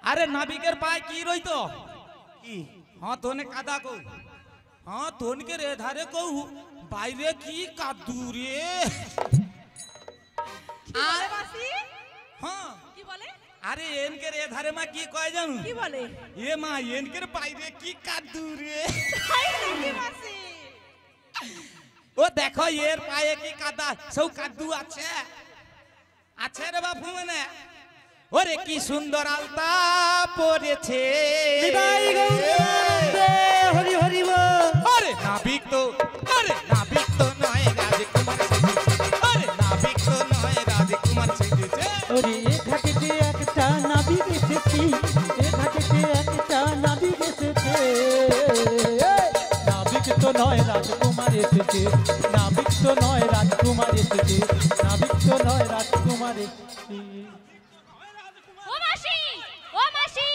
আরে নাবিকের পায়ে কি রইতো কি হ্যাঁ তোনে কাদা কও হ্যাঁ তোনকে রে ধারে কও বাইরে কি কাদু রে আরে মাসি হ্যাঁ কি বলে আরে এনকে রে ধারে মা কি কয় জানো কি বলে এ মা এনকের বাইরে কি কাদু রে হাই নাকি মাসি ও দেখো এর পায়ে কি কাদা সব কাদু আছে আছে রে বাপু মানে ওরে কি সুন্দর আলতা পরেছে বিদায় গৌরাঙ্গে হরি হরি আরে নাবিক তো নয় রাজকুমার সেজেছে আরে নাবিক তো নয় রাজকুমার সেজেছে ওরে এ ঘাটেতে একটা নাবিক এসেছি এ ঘাটেতে একটা নাবিক এসেছে নাবিক তো নয় রাজকুমার এসেছে নাবিক তো নয় রাজকুমার এসেছে নাবিক তো নয় রাজকুমার এসেছে ও মাসি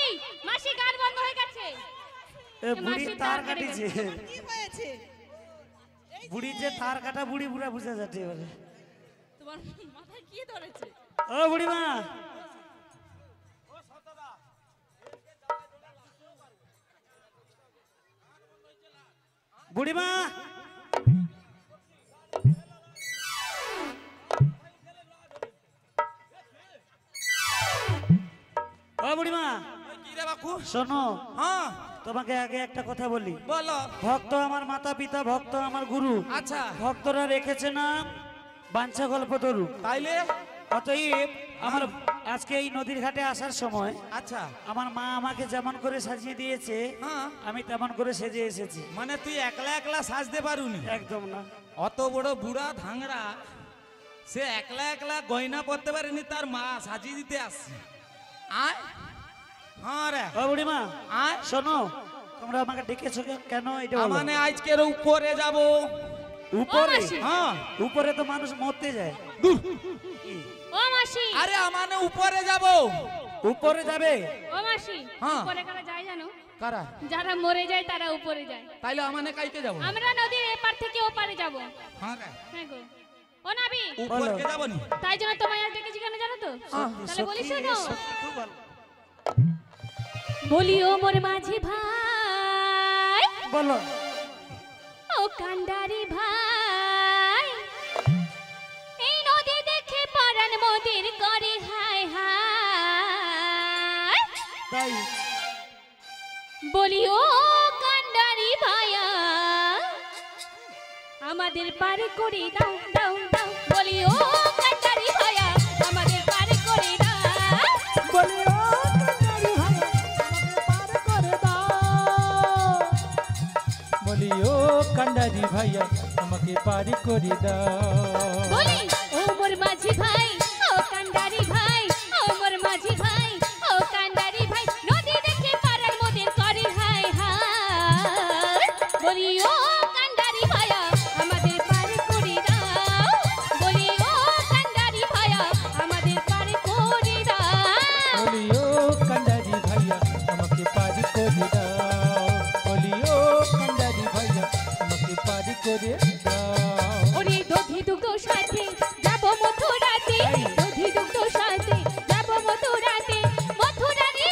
মাসি গান বন্ধ হয়ে গেছে এ বুড়ি তার কাটিছে কি হয়েছে বুড়ি যে তার কাটা বুড়ি পুরা বুঝা যাচ্ছে এবারে তোমার মাথায় কি ধরেছে ও বুড়ি মা বুড়ি মা ও বুড়ি মা কি রে বাপু শোনো হ্যাঁ তোমাকে আগে একটা কথা বলি বলো ভক্ত আমার মাতা পিতা ভক্ত আমার গুরু আচ্ছা ভক্তরা রেখেছে না বাঞ্ছা কল্পতরু তাইলে অতএব আমার আজকে এই নদীর ঘাটে আসার সময় আচ্ছা আমার মা আমাকে যেমন করে সাজিয়ে দিয়েছে হ্যাঁ আমি তেমন করে সেজে এসেছি মানে তুই একলা একলা সাজতে পারুনি একদম না অত বড় বুড়া ধাংরা সে একলা একলা গয়না পরতে পারেনি তার মা সাজিয়ে দিতে আসছে আয় হ্যাঁ রে ও বুড়িমা আয় শোনো তোমরা আমাকে ডেকেছো কেন এটা বলো। মানে আজকের উপরে যাব উপরে মাসি। হ্যাঁ উপরে তো মানুষ মরতে যায় ও মাসি আরে আমানে উপরে যাব উপরে যাবে ও মাসি হ্যাঁ। উপরে কারা যায় জানো কারা যারা মরে যায় তারা উপরে যায় তাইলে আমানে কাইতে যাব আমরা নদীর এপার থেকে ওপারে যাব হ্যাঁ রে হ্যাঁ গো ও নাবি উপরে কে যাব নি তাই জন্য তোমায় আজ ডেকেছি কেন জানো তো তাহলে বলি শোনো খুব ভালো। বলি ও মোর মাঝি ভাই বলো ও কান্ডারি ভাই এই নদী দেখে পরাণ মোদের করে হায় হায় তাই বলি ও কান্ডারি ভাইয়া আমাদের পারে করে দাও দাও দাও বলি ও কান্ডারি ভাইয়া আমাদের পারে করে দাও বলি ও কান্ডারি ভাই আমাকে পার করে দাও বলি ও কান্ডারি ভাইয়া আমাকে পারি করে দাও বলি ও মোর মাঝি ভাই ও কান্ডারি ভাই ও মোর মাঝি ভাই ও কান্ডারি ভাই নদী দেখে পারার মোদের করে হায় হায় বলি ও কান্ডারি ভাইয়া আমাদের পারে করে দাও বলি ও কান্ডারি ভাইয়া আমাদের পারে করে দাও বলি ও কান্ডারি ভাইয়া আমাকে পারি করে দাও বলি ও কান্ডারি ভাইয়া আমাকে পারি করে দাও ওরে দধি দুগ্ধ সাথে যাব মথুরাতে দধি দুগ্ধ সাথে যাব মথুরাতে মথুরানি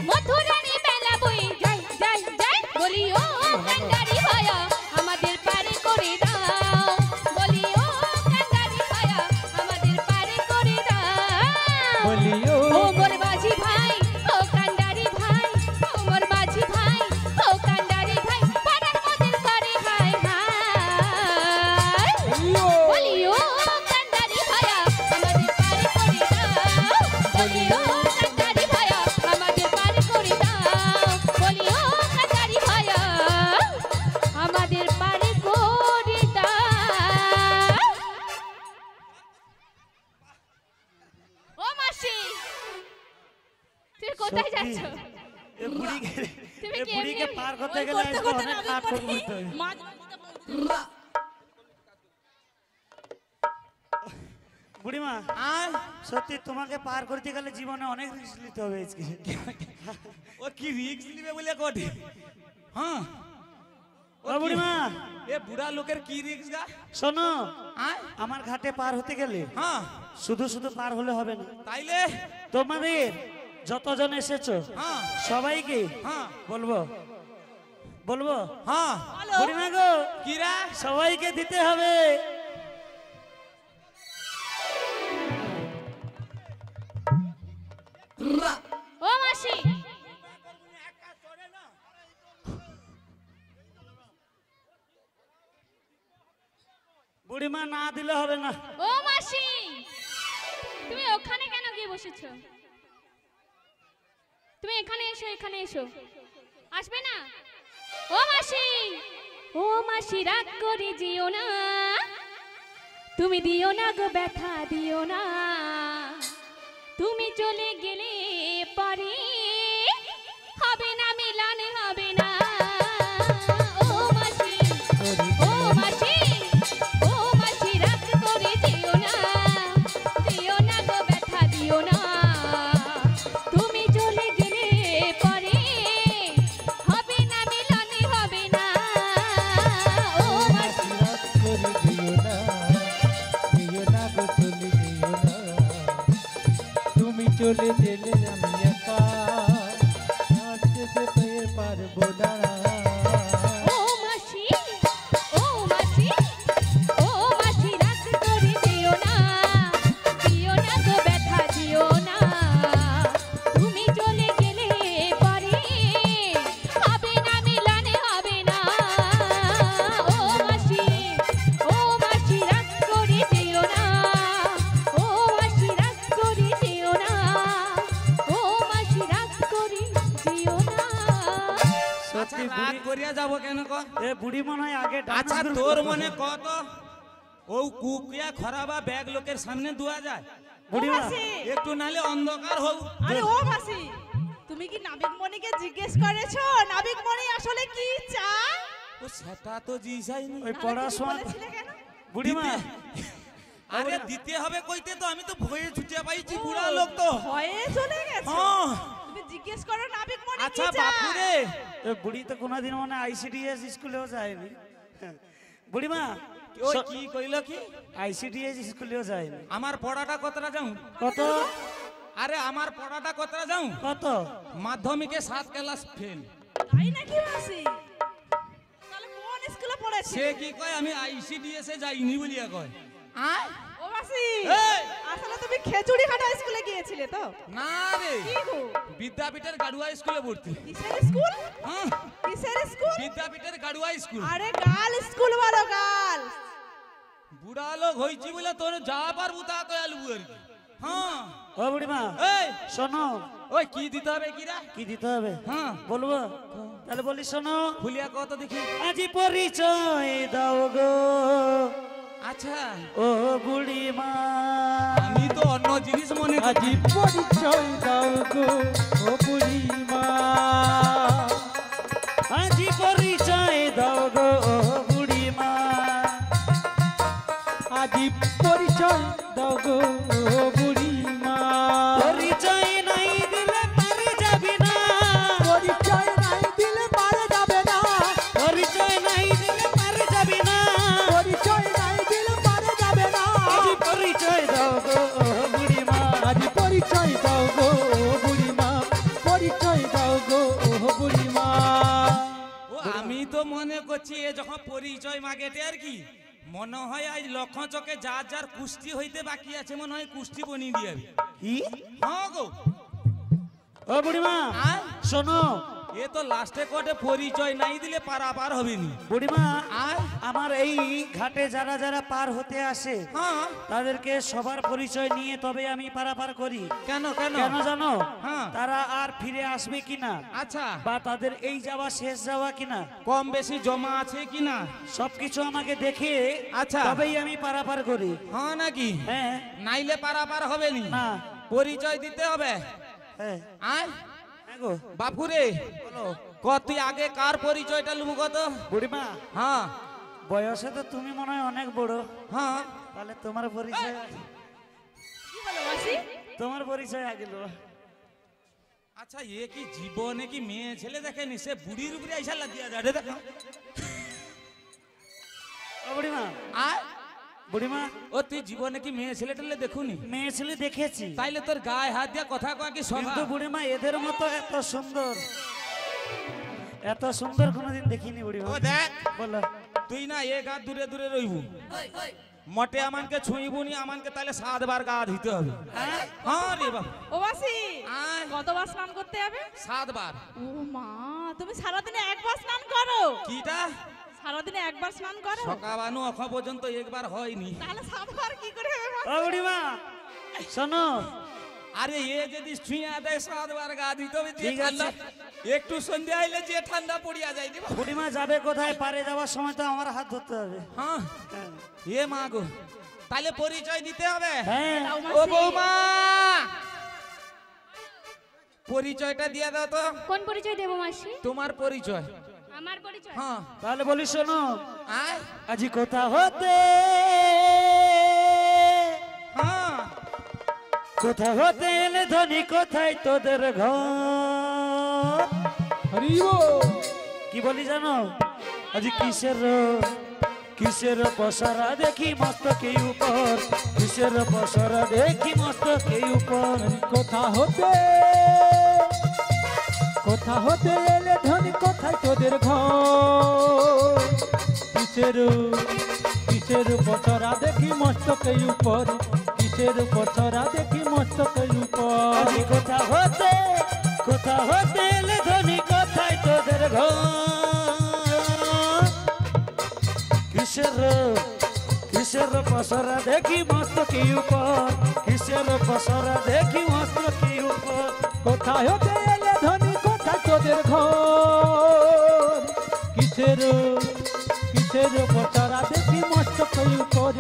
মথুরানি মেলা বই যাই যাই যাই বলি ও কান্ডারি ভাইয়া আমাদের পারে করে দাও বলি ও কান্ডারি ভাইয়া আমাদের পারে করে দাও বলি ও ও মোর মাঝি ভাই ও কান্ডারি ভাই ও মোর মাঝি ভাই ও কান্ডারি ভাই পারার মোদের করে হায় হায় বলি ও কান্ডারি ভাইয়া আমাদের পারে করে দাও বলি ও কান্ডারি ভাইয়া আমাদের পারে করে দাও বলি ও কান্ডারি ভাইয়া আমাদের পারে করে দাও ও মাসি তুমি কোথায় সত্যি? যাচ্ছ এ বুড়িকে তুমি এ কি বুড়িকে এমনি- পার করতে ওই গেলে করতে আজকে করতে অনেক নাবিক কাঠ পড়ে করতে হবে মাঝ নদীতে পড়ে। বুড়িমা আয় সত্যি তোমাকে পার করতে গেলে জীবনে অনেক রিস্ক নিতে হবে আজকে ও কি রিস্ক নিবে বলে কোটি হ্যাঁ ও বুড়িমা এ বুড়া লোকের কি রিস্ক গা শোনো আয় আমার ঘাটে পার হতে গেলে হ্যাঁ শুধু শুধু পার হলে হবে না তাইলে তোমাদের যতজন এসেছো হ্যাঁ সবাইকে হ্যাঁ বলবো বলবো হ্যাঁ বলো। বুড়িমা গো কিরা সবাইকে দিতে হবে। ও মাসি, বুড়িমা না দিলে হবে না। ও মাসি, তুমি ওখানে কেন গিয়ে বসেছো? তুমি এখানে এসো, এখানে এসো। আসবে না? ও মাসি, ও মাসি রাগ করে যেও না, তুমি দিও না গো ব্যথা দিও না, তুমি চলে গেলে পরে হবে না মিলন হবে না। ও মাসি, ও মাসি, ও মাসি রাগ করে যেও না, দিও না গো ব্যথা দিও না, তুমি চলে গেলে পরে হবে না মিলন হবে না। ও মাসি রাগ করে দিও না, দিও না গো চলে যেও না, তুমি চলে গেলে আমি একা আর যেতে পারবো না। ও মাসি, ও মাসি, ও মাসি রাগ করে দিও না, দিও না গো ব্যথা দিও না, তুমি চলে গেলে পরে হবে না মিলন হবে না। ও মাসি, ও মাসি রাগ করে দিও না, ও মাসি রাগ করে দিও না, ও মাসি রাগ করে দিও না। আচ্ছা সত্যি রাগ করিয়া যাবো কেন ক এ বুড়ি মনে হয় আগে ডান্স আচ্ছা শুরু তোর করতো। মনে কত ও কুকিয়া খরাবা ব্যাগ লোকের সামনে দুয়া যায় বুড়িমা মাসি, একটু নালে অন্ধকার হোক আরে ও মাসি, তুমি কি নাবিক মণিকে জিজ্ঞেস করেছো নাবিক মণি আসলে কি চায়? ও সেটা তো জিসাইনি ওই তাহলে তুমি পড়াশোনা বলেছিলে কেন? বুড়িমা আরে দিতে হবে কইতে তো আমি তো ভয়ে ছুটে পাইছি বুড়া লোক তো ভয়ে চলে গেছে। হ্যাঁ তুমি জিজ্ঞেস করো নাবিক মণি কি আচ্ছা চায়? বাপু রে এ বুড়ি তো কোনোদিন মানে আইসিডিএস স্কুলেও যায়নি। বুড়িমা ওই কি কইল কি আইসিডিএস স্কুলেও যায়নি। আমার পড়াটা কতটা যাও কত আরে আমার পড়াটা কতটা যাও কত মাধ্যমিকে 7 ক্লাস ফেল তাই নাকি মাসি? তাহলে কোন স্কুলে পড়েছে? সে কি কয় আমি আইসিডিএস এ যাইনি বলিয়া কয় আয় ও মাসি, এই! আসলে তুমি খেজুরি হাটা স্কুলে গিয়েছিলে তো? না রে কি গো? বিদ্যাপীঠের গাড়ুয়া স্কুলে ভর্তি কিসের স্কুল? হ্যাঁ কিসের স্কুল? বিদ্যাপীঠের গাড়ুয়া স্কুল আরে গার্ল স্কুল বলো, গার্ল। বুড়া লোক হইছি বলে তোর যা পারবো তা তো আলবু আর কি হ্যাঁ ও বুড়িমা এই শোনো ওই কি দিতে হবে কিরা কি দিতে হবে হ্যাঁ বলবো তাহলে বলি শোনো খুলিয়া কত দেখি আজি পরিচয় দাও গো আচ্ছা ও বুড়িমা। আমি তো অন্য জিনিস মনে আজি পরিচয় দাও গো ও বুড়িমা, আজি পরিচয় দাও গো ও বুড়িমা। আজি পরিচয় দাও গো ও বুড়িমা, পরিচয় নাই দিলে পারি যাবি না, পরিচয় নাই দিলে পারে যাবে না, পরিচয় নাই দিলে পারি যাবি না, পরিচয় নাই দিলে পারে যাবে না। আজি পরিচয় দাও গো ও বুড়িমা। আজি পরিচয় দাও গো ও বুড়িমা, পরিচয় দাও গো ও বুড়িমা। ও আমি তো মনে করছি এ যখন পরিচয় মাগেটে আর কি মনে হয় আজ লক্ষ্য চকে যার যার কুস্তি হইতে বাকি আছে মনে হয় কুস্তি বনিয়ে দিয়ে কি হ্যাঁ গো ও বুড়িমা আয় শোনো এ তো লাস্টে কোটে পরিচয় নাই দিলে পারাপার হবে নি বুড়িমা আয় আমার এই ঘাটে যারা যারা পার হতে আসে হ্যাঁ তাদেরকে সবার পরিচয় নিয়ে তবে আমি পারাপার করি। কেন কেন কেন জানো হ্যাঁ। তারা আর ফিরে আসবে কিনা আচ্ছা বা তাদের এই যাওয়া শেষ যাওয়া কিনা কম বেশি জমা আছে কিনা সবকিছু আমাকে দেখে আচ্ছা। তবেই আমি পারাপার করি। হ্যাঁ নাকি হ্যাঁ নাইলে পারাপার হবে নি না পরিচয় দিতে হবে হ্যাঁ আয় হ্যাঁ গো বাপুরে বলো কত আগে কার পরিচয়টা লুবো কত বুড়িমা হ্যাঁ বয়সে তো তুমি মনে হয় অনেক বড়, হ্যাঁ তাহলে তোমার পরিচয় কি বলো মাসি? তোমার পরিচয় আগে লো। আচ্ছা এ কি জীবনে কি মেয়ে ছেলে দেখেনি সে বুড়ির উপরে আইসা লাগিয়া যায় রে দেখো ও বুড়িমা আয় বুড়িমা ও তুই জীবনে কি মেয়ে ছেলে টেলে দেখুনি? মেয়ে ছেলে দেখেছি, তাইলে তোর গায়ে হাত দিয়ে কথা কয়া কি শোভা? কিন্তু বুড়িমা এদের মতো এত সুন্দর কোনোদিন দেখিনি বুড়িমা। ও দেখ বলো তুই না এক হাত দূরে দূরে রইবু, মটে আমানকে ছুঁইবু নি, আমানকে তাহলে 7 বার গা ধুতে হবে। হ্যাঁ রে বাবা। ও মাসি আয়। কতবার স্নান করতে হবে? 7 বার। ও মা, তুমি সারাদিনে একবার স্নান করো? কিটা? সারাদিনে একবার স্নান করো? সকাবানু এখন পর্যন্ত একবার হয়নি। তাহলে 7 বার কি করে হবে মাসি? ও বুড়িমা শোনো, আরে এ যদি ছুঁয়া দেয় 7 বার গা দিতে হবে। যে ঠিক আছে। ঠান্ডা একটু সন্ধ্যা হইলে যে ঠান্ডা পড়িয়া যায় দিবা। বুড়িমা যাবে কোথায়? পারে যাওয়ার সময় তো আমার হাত ধরতে হবে। হ্যাঁ এ মা গো, তাহলে পরিচয় দিতে হবে। হ্যাঁ দাও ও মাসি। বৌমা, পরিচয়টা দিয়ে দাও তো। কোন পরিচয় দেবো মাসি? তোমার পরিচয়। আমার পরিচয়? হ্যাঁ তাহলে বলি শোনো, আয়। আজি কোথা হতে হ্যাঁ কোথা হতে এলে ধনী, কোথায় তোদের ঘর? কি বলি জানো? আজি কিসের পসরা দেখি মস্তকে উপর, কিসের পসরা দেখি মস্তকে উপর। কোথা হতে এলে ধনী, কোথায় তোদের ঘর? কিসের পছরা দেখি মস্তকে উপর, কিসের পছরা দেখি মস্তকে উপর। আজি কোথা হতে এলে ধনী, কোথায় তোদের ঘর? কিসের পসরা দেখি মস্তকে উপর, কিসের পসরা দেখি মস্তকে উপর। কোথায় হতে এলে ধনী, কোথায় তোদের ঘর? কিসের পছরা দেখি মস্তকে উপর,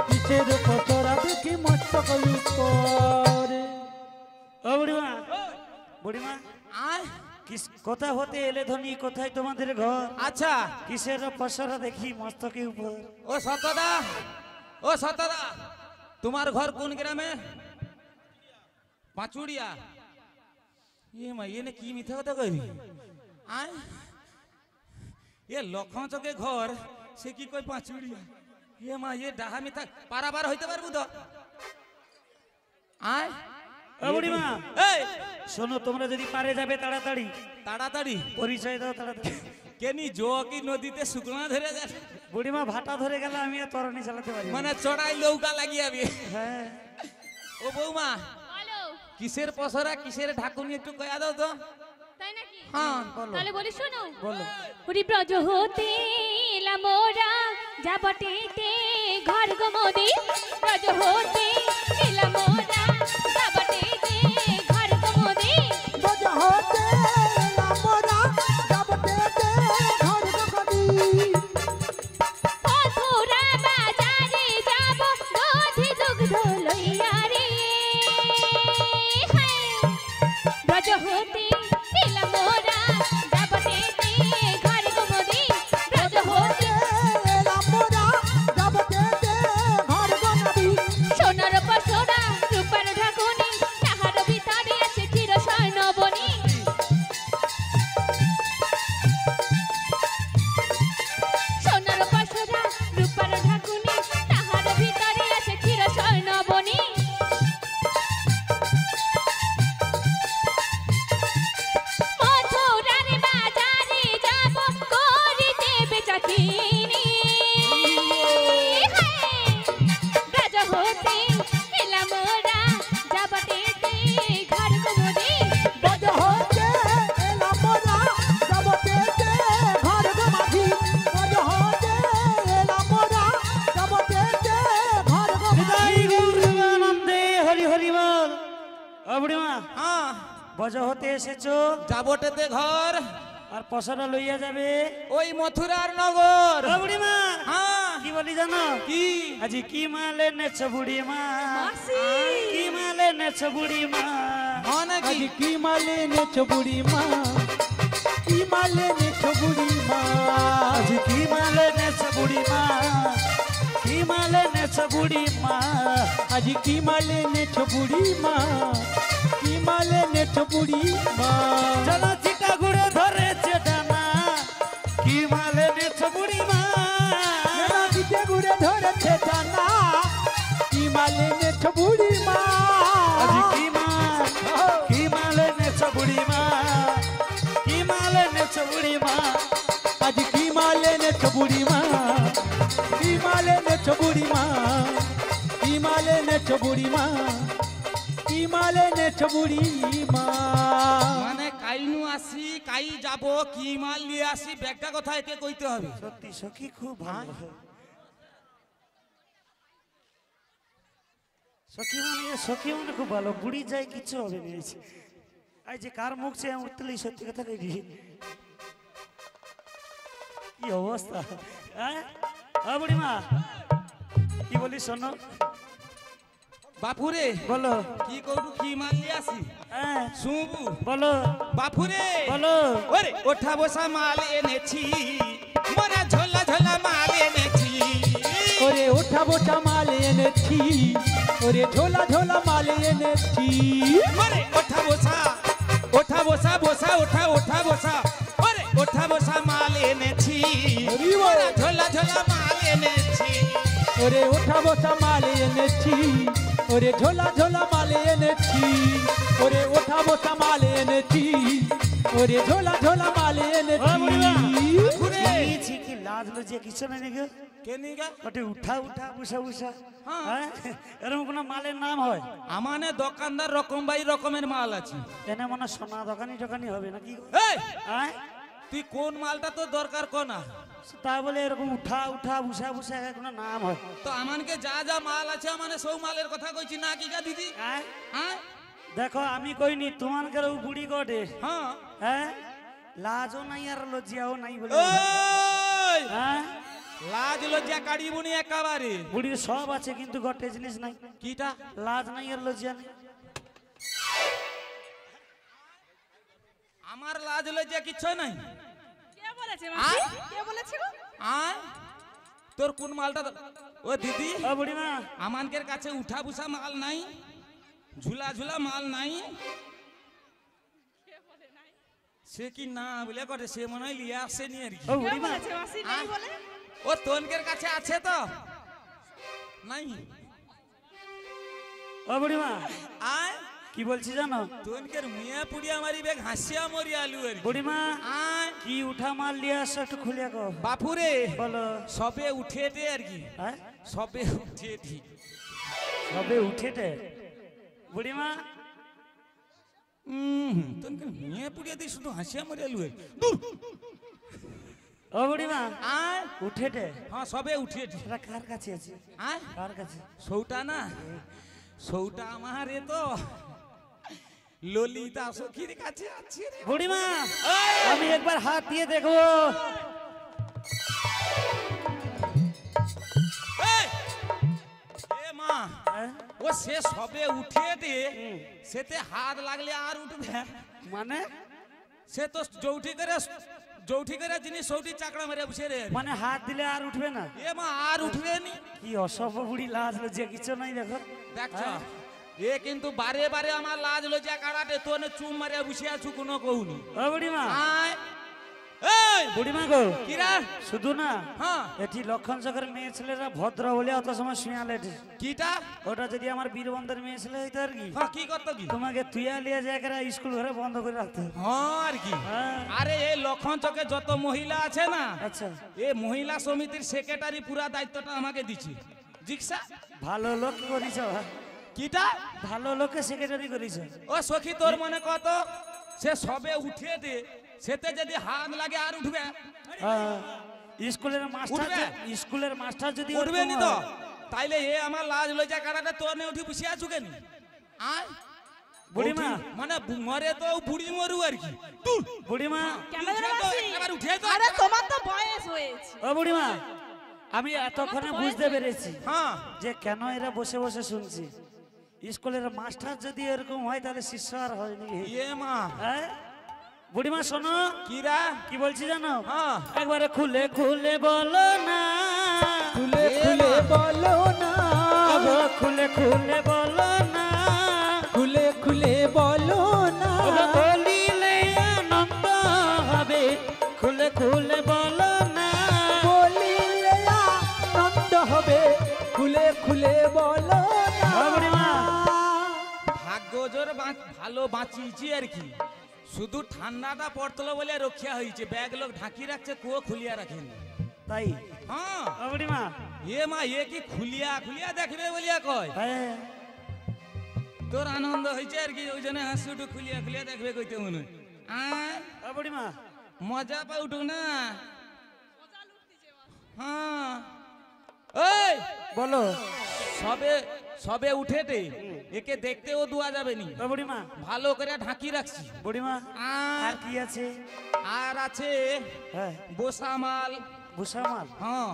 কিসের পছরা দেখি মস্তকে উপর। ও বুড়িমা, বুড়িমা আয়। কোথা হতে এলে ধনী, কোথায় তোমাদের ঘর? আচ্ছা কিসের পসরা দেখি মস্তকে উপর। ও সতদা তোমার ঘর কোন গ্রামে? পাঁচুড়িয়া। এ মা এনে কি মিথ্যা কথা কইবি? আয় এ লক্ষণ চকে ঘর, সে কি কই পাঁচুড়িয়া? এ মা এ ডাহা মিথ্যা পারাবার হইতে পারবো তো? আয় ও বুড়িমা এই শোনো, তোমরা যদি পারে যাবে তাড়াতাড়ি তাড়াতাড়ি পরিচয় দাও তাড়াতাড়ি। কেনি জকি নদীতে শুকনা ধরে যায়, বুড়িমা ভাটা ধরে গেলে আমি আর তরণি চালাতে পারি না। মানে চড়াই লৌকা লাগিয়াবি। হ্যাঁ ও বৌমা, বলো। কিসের পসরা কিসের ঢাকুনি একটু কয়া দাও তো। তাই নাকি? হ্যাঁ তাহলে বলি শোনো। বলো। পুরি ব্রজ হতে এলাম মোরা, যাবটেতে ঘর গো মোদের। ব্রজ হতে এলাম মোরা, যাবটেতে ঘর গো মোদের। মথুরা বাজারে যাব, দধি দুগ্ধ লইয়া রে। ব্রজ হতে এলাম মোরা, যাবটেতে ঘর গো মোদের। ব্রজ হতে সোনার পসরা রূপার ঢাকুনি, তাহার ভিতরে আছে ক্ষীর স্বর্ণবনি। সোনার পসরা রূপার ঢাকুনি, তাহার ভিতরে আছে ক্ষীর স্বর্ণবনি। মথুরার বাজারে যাব, করিতে বেচাকিনি। ব্রজ হতে এলাম মোরা, যাবটেতে ঘর গো মোদের। আনন্দে হরি হরি বল। ও বুড়িমা, হ্যাঁ বজ হতে এসেছো যাবটেতে ঘর, আর পসরা লইয়া যাবে ওই মথুরার নগর। ও বুড়িমা, হ্যাঁ কি বলি জানো? কি? আজি কি মালে নেছ বুড়িমা, মাসি। কি মালে নেছ বুড়িমা। হ্যাঁ নাকি? আজ কি মালে নেছো বুড়ি মা, কি মালে নেছো বুড়ি মা। আজি কি মালে নেছ বুড়িমা, কি মালে নেছ বুড়িমা। আজ কি মালে নেছো বুড়ি মা, কি মালে নেছো বুড়ি মা। চলো চিটা ঘুরে ধরেছে ডানা, কি মালে নেছ বুড়িমা। দিতে ঘুরে ধরেছে জানা, এনেছো বুড়ি মা কি মাল এনেছো বুড়ি মা মানে কাইনু আসি কাই যাব কি মাল নিয়ে আসি ব্যাগটা কোথায় কে কইতে হবে সত্যি সখী খুব ভালো সখী মানে খুব ভালো বুড়ি যায় কিছু হবে না আই যে কার মুখ সে উঠতেলেই সত্যি কথা কই কি অবস্থা হ্যাঁ বুড়ি মা কি বলি শোনো বাপুরে বলো কি করু কি মাল নিয়ে আসি হ্যাঁ শুনবু বলো বাপুরে বলো ওরে ওঠা বসা মাল এনেছি মোরা ঝোলা ঝোলা মাল এনেছি ওরে ওঠা বোটা মাল এনেছি ওরে ঝোলা ঝোলা মাল এনেছি ওরে ওঠা বসা বসা ওঠা বসা ওরে ওঠা বসা মাল এনেছি মোরা ঝোলা ঝোলা মাল এনেছি ওরে ওঠা বোটা মাল এনেছি ওরে ঝোলা ঝোলা মাল এনেছি ওরে ওঠা বোটা মাল এনেছি ওরে ঝোলা ঝোলা মাল এনেছি ছি কি লাজ লজ্জা কিছু নাই নাকি কে নিগা ওটা উঠা উঠা বুসা বুসা হ্যাঁ। হ্যাঁ এরকম কোনো মালের নাম হয় আমানে দোকানদার রকম বাই রকমের মাল আছে এনে মনে সোনা দোকানি টোকানি হবে নাকি এই হ্যাঁ তুই কোন মালটা তোর দরকার কোনা তা বলে এরকম উঠা উঠা বুসা বুসা কোনো নাম হয় তো আমানকে যা যা মাল আছে মানে সব মালের কথা কইছি না কি গা দিদি হ্যাঁ হ্যাঁ দেখো আমি কইনি তোমার কেউ বুড়ি গটে হ্যাঁ হ্যাঁ লাজও নাই আর লজ্জাও নাই বলে ওই হ্যাঁ লাজ লজ্জা কাড়িবনি একেবারে বুড়ির সব আছে কিন্তু গটে জিনিস নাই কিটা লাজ নাই আর লজ্জা নেই আমার লাজ লজ্জা কিচ্ছু নাই কে বলেছে মাসি কে বলেছে গো আয় তোর কোন মালটা ও দিদি ও বুড়িমা আমানকের কাছে উঠা বুসা মাল নাই ঝুলা ঝুলা মাল নাই সে কি না বলে করে সে মনে হয় লিয়ে আসে নি আর কি ও কে বুড়িমা বলেছে মাসি নেই বলে ও তোনকের কাছে আছে তো নাই ও বুড়িমা আয় কি বলছি জানো তোনকের মিয়া পুড়িয়া মারি বেগ হাসিয়া মরি আলু আর কি। বুড়িমা আয় কি উঠা মাল নিয়ে আসছো একটু খুলে গো বাপুরে বলো সবে উঠে দে আর কি হ্যাঁ সবে উঠে দি সবে উঠেটে বুড়িমা তোনকের মিয়া পুড়িয়া দি শুধু হাসিয়া মরি আলু আর ও বুড়িমা আয় উঠেটে হ্যাঁ সবে উঠে দি এটা কার কাছে আছে আয় কার কাছে সৌটা না সৌটা আমার এ তো ললিতা সখীর কাছে আছে রে বুড়িমা আমি একবার হাত দিয়ে দেখবো এই! এ মা হ্যাঁ? ও সে সবে উঠে দে সেতে হাত লাগলে আর উঠবে মানে সে তো জৌঠি করে জিনিস সৌটি চাকড়া মেরে বসে রে মানে হাত দিলে আর উঠবে না এ মা আর উঠবে নি কি অসভ্য বুড়ি লাজ লজ্জা কিছু নাই দেখো দেখছ এ কিন্তু বারে বারে আমার লাজ লজ্জা কাড়াতে তোনে চুম মারে বসে আছু কোনো কহুনি ও বুড়িমা আয় এই বুড়িমা গো কিরা শুধু না হ্যাঁ এটি লক্ষণ চকের মেয়ে ছেলেরা ভদ্র বলে অত সময় শুয়ালে কিটা ওটা যদি আমার বীরবন্ধের মেয়ে ছেলে হইতো আর কি হ্যাঁ কি করতো কি তোমাকে তুইয়া লিয়ে যায় স্কুল ঘরে বন্ধ করে রাখতো হ্যাঁ আর কি হ্যাঁ আরে এই লক্ষণ চকে যত মহিলা আছে না আচ্ছা এই মহিলা সমিতির সেক্রেটারি পুরা দায়িত্বটা আমাকে দিচ্ছে জিজ্ঞাসা ভালো লোক করিস কিটা ভালো লোককে সেক্রেটারি করিস ও সখী তোর মনে কত সে সবে উঠে দে সেতে যদি হাত লাগে আর উঠবে স্কুলের মাস্টার উঠবে? স্কুলের মাস্টার যদি উঠবে নি ওরকম তো হয়, তাইলে এ আমার লাজ লজ্জা কাটাতে তোর নে উঠি বসে আছু কেন আয় বুড়িমা মানে মরে তো বুড়ি মরু আর কি বুড়িমা কেন উঠে জানো তো, মাসি একবার উঠে তো, আরে একবার। তোমার তো বয়স হয়েছে ও বুড়িমা আমি এতক্ষণে বুঝতে পেরেছি হ্যাঁ যে কেন এরা বসে বসে শুনছি স্কুলের মাস্টার যদি এরকম হয় তাহলে শিষ্য আর হয় নাকি এ মা হ্যাঁ বুড়িমা শোনো কিরা কি বলছি জানো হ্যাঁ একবারে খুলে খুলে বলো না খুলে খুলে বলো না ওগো খুলে খুলে বলো না খুলে খুলে বলো না ওগো বলিলে আনন্দ হবে খুলে খুলে বলো না বলিলে আনন্দ হবে খুলে খুলে বলো না ও বুড়িমা ভাগ্য জোর ভালো বাঁচিয়েছি আর কি শুধু ঠান্ডাটা পড়তলো বলে রক্ষা হয়েছে ব্যাগ লোক ঢাকি রাখছে কুয়ো খুলিয়া রাখেন তাই হ্যাঁ ও বুড়িমা এ মা এ কি খুলিয়া খুলিয়া দেখবে বলিয়া কয় হ্যাঁ তোর আনন্দ হয়েছে আর কি, ওই জন্য হাসিটু খুলিয়া খুলিয়া দেখবে কইতে মনে হয়। আয় ও বুড়িমা মজা পাউটু না। হ্যাঁ ওই বলো। সবে সবে উঠেতে একে দেখতেও দেওয়া যাবে নি, ও বুড়িমা ভালো করে ঢাকি রাখছি। বুড়িমা আর আর কি আছে? আর আছে হ্যাঁ বোসামাল। ভুষামাল। হ্যাঁ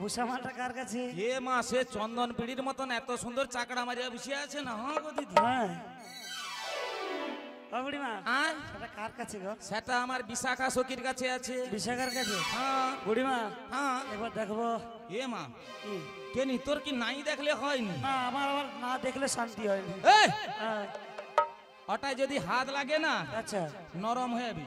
ভুষামালটা কার কাছে? এ মা সে চন্দন পিড়ির মতন এত সুন্দর চাকরা মারিয়া বসে আছে না। হ্যাঁ গো দিদি। হ্যাঁ ও বুড়িমা আর সেটা কার কাছে গো? সেটা আমার বিশাখা সখীর কাছে আছে। বিশাখার কাছে? হ্যাঁ বুড়িমা হ্যাঁ। একবার দেখবো। এ মা কি? কেনি তোর কি নাই দেখলে হয়নি? না আমার আবার না দেখলে শান্তি হয়নি। এই হ্যাঁ, ওটায় যদি হাত লাগে না আচ্ছা নরম হয়ে যাবি।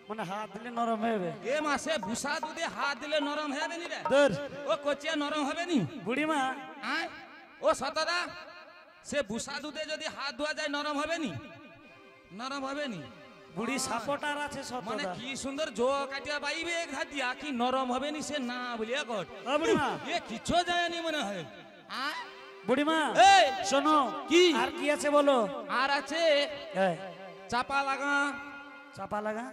মানে হাত দিলে নরম হয়ে যাবে? এ মা সে ভুসা দুধে হাত দিলে নরম হয়ে যাবে নি রে। দূর। ও কচিয়া নরম হবে নি। বুড়িমা আয় ও সতদা সে ভুসা দুধে যদি হাত ধোয়া যায় নরম হবে নি? নরম হবে নি। বুড়ি সাপোর্টার আছে মানে সততা। কি সুন্দর জো কাটিয়া বাইবে এক হাত দিয়া, কি নরম হবে নি সে না বলিয়া কর। ও বুড়িমা এ কিছু যায়নি মনে হয়। আয় বুড়িমা এই শোনো কি? আর কি আছে বলো। আর আছে এই, চাপা লাগা। চাপা লাগা?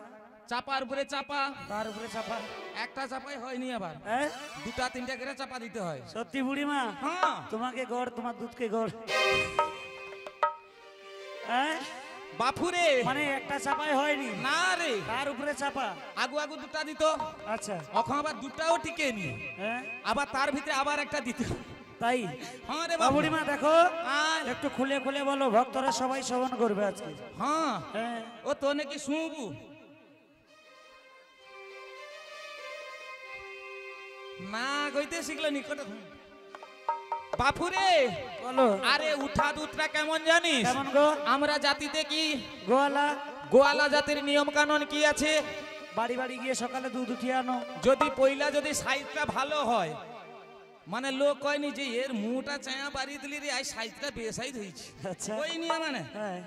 চাপার উপরে চাপা। তার উপরে চাপা? একটা চাপাই হয়নি, আবার হ্যাঁ দুটা তিনটা করে চাপা দিতে হয়। সত্যি বুড়িমা? হ্যাঁ তোমাকে গড়, তোমার দুধকে গড়। হ্যাঁ বাপুরে মানে একটা চাপাই হয়নি? না রে, তার উপরে চাপা? আগু আগু দুটা দিত, আচ্ছা এখন আবার দুটাও টিকে নি, হ্যাঁ আবার তার ভিতরে আবার একটা দিত। তাই? হ্যাঁ রে ও বাবু। বুড়িমা দেখো আয়। একটু খুলে খুলে বলো, ভক্তরা সবাই শ্রবণ করবে আজকে। হ্যাঁ হ্যাঁ ও তো নাকি শুনবু না কইতে শিখলো নিকট বাপুরে। বলো। আরে উঠা দুধটা কেমন জানিস? কেমন গো? আমরা জাতিতে কি গোয়ালা গোয়ালা জাতির নিয়ম কানুন কি আছে? বাড়ি বাড়ি গিয়ে সকালে দুধ উঠিয়ে আনো। যদি পয়লা যদি সাইজটা ভালো হয়, মানে লোক কয়নি যে এর মুটা চায়া বাড়ি দিলি রে, আই সাইজটা বেসাইজ হয়েছে আচ্ছা ওই নিয়ে মানে। হ্যাঁ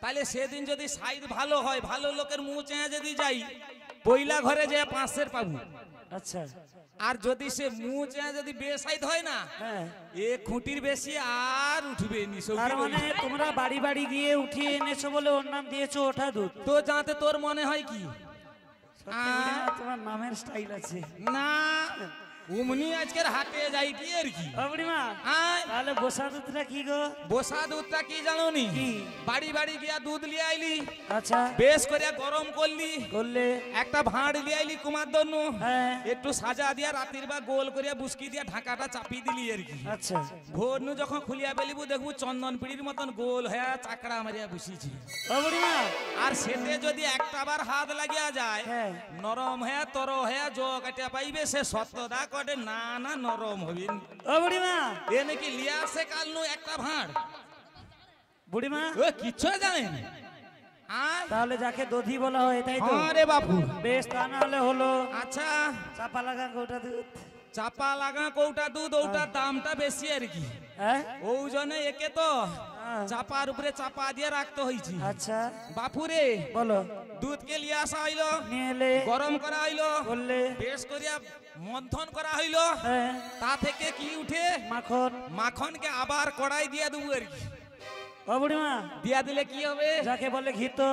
তাহলে সেদিন যদি সাইজ ভালো হয়, ভালো লোকের মুখ চায়া যদি যাই, পয়লা ঘরে যে 500 পাবো। আচ্ছা আর যদি সে মুখ চায়া যদি বেসাইজ হয় না, হ্যাঁ এ খুঁটির বেশি আর উঠবে নি। তার মানে তোমরা বাড়ি বাড়ি গিয়ে উঠিয়ে এনেছো বলে ওর নাম দিয়েছো ওঠা দুধ। তো যাতে তোর মনে হয় কি সত্যি বুড়িমা, তোমার নামের স্টাইল আছে। না উমনি আজকের হাটে যাইটি আর কি। ও বুড়িমা আয় তাহলে বসা দুধটা কি গো? বসা দুধটা কি জানো নি? কি? বাড়ি বাড়ি গিয়া দুধ লিয়ে আইলি, আচ্ছা বেশ করে গরম করলি, করলে? একটা ভাঁড় লিয়ে আইলি কুমার দন্য, হ্যাঁ একটু সাজা দিয়া রাত্রির বা গোল করিয়া বুসকি দিয়া ঢাকাটা চাপি দিলি আর কি। আচ্ছা ভোর নু যখন খুলিয়া বেলিবু দেখবু চন্দন পিড়ির মতন গোল হয়ে চাকরা মারিয়া বসিছি। ও বুড়িমা আর সেতে যদি একটা বার হাত লাগিয়া যায়, হ্যাঁ নরম হয়ে তর হয়ে জ কাটিয়া পাইবে, সে সত্যদা কটে না না নরম হবি। ও বুড়িমা এ নাকি লিয়া সে কাল নু একটা ভাঁড়, বুড়িমা ও কিচ্ছু জানেন। আয় তাহলে যাকে দধি বলা হয় তাই তো? হ্যাঁ রে বাপু। বেশ তা না হলে হলো আচ্ছা চাপা লাগা গোটা দুধ। চাপা লাগা কৌটা দুধ, ওটার দামটা বেশি আর কি। হ্যাঁ ওজনে একে তো হ্যাঁ। চাপার উপরে চাপা দিয়ে রাখতে হয়েছে। আচ্ছা বাপুরে বলো। দুধকে লিয়ে আসা হইলো, নিয়ে এলে গরম করা হইলো, বললে? বেশ করিয়া মন্থন করা হইলো, হ্যাঁ তা থেকে কি উঠে মাখন। মাখনকে আবার কড়াই দিয়ে দেবো আর কি। ও বুড়িমা দিয়া দিলে কি হবে? যাকে বলে ঘি তো